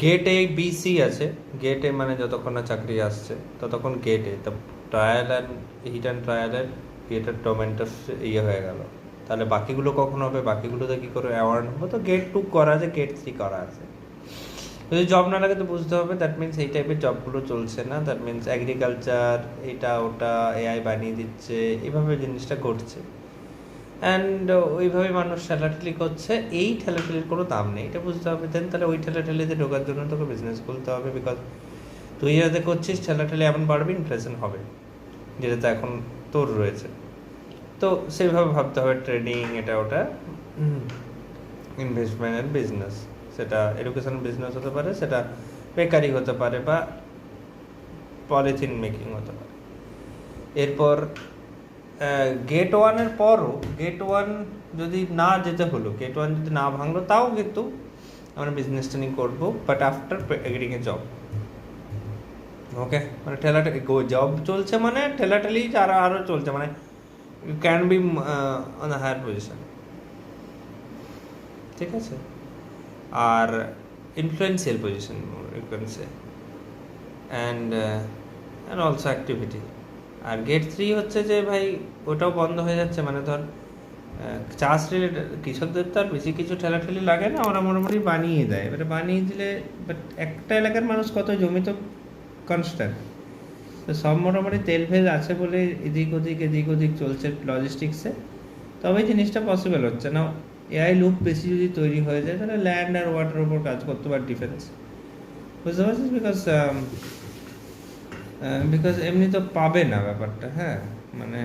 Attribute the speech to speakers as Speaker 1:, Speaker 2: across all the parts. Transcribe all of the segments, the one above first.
Speaker 1: Gate A B C আছে। Gate এ মানে যতক্ষণ না চাকরি আসছে ততক্ষণ গেট এ, তো ট্রায়াল অ্যান্ড হিট অ্যান্ড ট্রায়ালের গেটের ডোমেনটা ইয়ে হয়ে গেল। তাহলে বাকিগুলো কখন হবে? বাকিগুলোতে কী করে অ্যাওয়ার্ড হবে? তো গেট 2 করা আছে, গেট 3 করা আছে। যদি জব না লাগে তো বুঝতে হবে দ্যাট মিনস এই টাইপের জবগুলো চলছে না, দ্যাট মিনস অ্যাগ্রিকালচার এটা ওটা এআই বানিয়ে দিচ্ছে, এভাবে জিনিসটা ঘটছে। অ্যান্ড ওইভাবে মানুষ ঠেলাঠেলি করছে, এই ঠেলাঠেলির কোনো দাম নেই, এটা বুঝতে হবে। দেন তাহলে ওই ঠেলাঠেলিতে ঢোকার জন্য তোকে বিজনেস খুলতে হবে, বিকজ তুই যাতে করছিস ঠেলাঠেলি এমন বাড়বে, ইনফ্লেশন হবে, যেটাতে এখন তোর রয়েছে। তো সেইভাবে ভাবতে হবে, ট্রেডিং এটা ওটা, ইনভেস্টমেন্ট অ্যান্ড বিজনেস, সেটা এডুকেশন বিজনেস হতে পারে, সেটা বেকারি হতে পারে, বা পলিথিন মেকিং হতে পারে। এরপর গেট ওয়ানের পরও, গেট ওয়ান যদি না যেতে হলো, গেট ওয়ান যদি না ভাঙলো, তাও কিন্তু আমরা বিজনেস ট্রেনিং করবো, but after agreeing a job. Okay, মানে ঠেলাঠেলি জব চলছে, মানে ঠেলাঠেলি আরও চলছে, মানে you can be on higher position, ঠিক আছে? আর influential position you can say, and also activity. আর গেট 3 হচ্ছে যে ভাই ওটাও বন্ধ হয়ে যাচ্ছে, মানে ধর চাষ রিলেটেড, কৃষকদের তো আর বেশি কিছু ঠেলাঠেলি লাগে না, ওরা মোটামুটি বানিয়ে দেয়। এবারে বানিয়ে দিলে, বাট একটা এলাকার মানুষ কত জমি তো কনস্ট্যান্ট, তো সব মোটামুটি তেল ভেজ আছে বলে এদিক ওদিক চলছে লজিস্টিক্সে, তবে জিনিসটা পসিবল হচ্ছে না। এআই লুপ বেশি যদি তৈরি হয়ে যায়, তাহলে ল্যান্ড আর ওয়াটার উপর কাজ করতে পারে ডিফেন্স, বুঝতে পারছিস? বিকজ এমনি তো পাবে না ব্যাপারটা, হ্যাঁ, মানে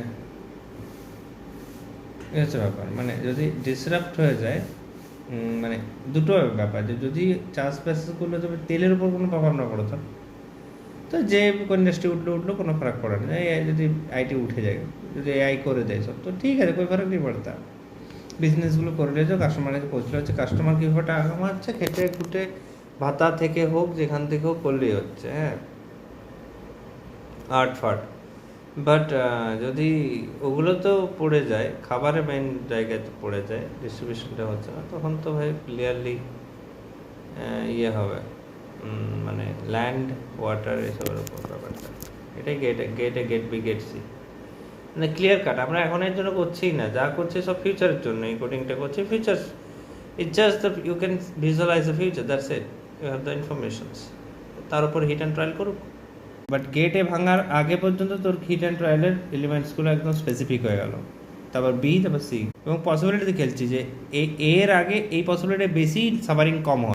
Speaker 1: এই হচ্ছে ব্যাপার। মানে যদি ডিসরাপ্ট হয়ে যায়, মানে দুটো ব্যাপার, যে যদি চাষবাসগুলো তবে তেলের উপর কোনো প্রভাব না পড়ে, তো যে ইন্ডাস্ট্রি উঠলো কোনো ফারাক পড়ে না। এই যদি আইটি উঠে যায়, যদি এআই করে দেয় সব, তো ঠিক আছে, কোনো ফারাক নেই পড়তা। বিজনেসগুলো করে নিয়েছো, কাস্টমারের কাছে পৌঁছলে হচ্ছে, কাস্টমার কীভাবে টাকা কামাচ্ছে, খেটে খুটে ভাতা থেকে হোক, যেখান থেকে হোক, করলেই হচ্ছে, হ্যাঁ, আর্ট ফার্ট। বাট যদি ওগুলো তো পড়ে যায়, খাবারের মেন জায়গায় তো পড়ে যায়, ডিস্ট্রিবিউশনটা হচ্ছে না, তখন তো ভাই ক্লিয়ারলি ইয়ে হবে, মানে ল্যান্ড ওয়াটার এসবের উপর ব্যাপারটা। এটাই গেট বি গেট সি, মানে ক্লিয়ার কাট। আমরা এখন এর জন্য করছিই না, যা করছি সব ফিউচারের জন্য, এই কোডিংটা করছি future. It's just the you can visualise the future, that's it, you have the informations. তার উপর হিট অ্যান্ড ট্রায়াল করুক, বাট গেটে ভাঙার আগে পর্যন্ত তোর হিট অ্যান্ড ট্রায়ালের এলিমেন্টসগুলো একদম স্পেসিফিক হয়ে গেল, তারপর বি, তারপর সি, এবং পসিবিলিটি খেলছি যে এর আগে এই পসিবিলিটি বেশি, সাফারিং কম হয়।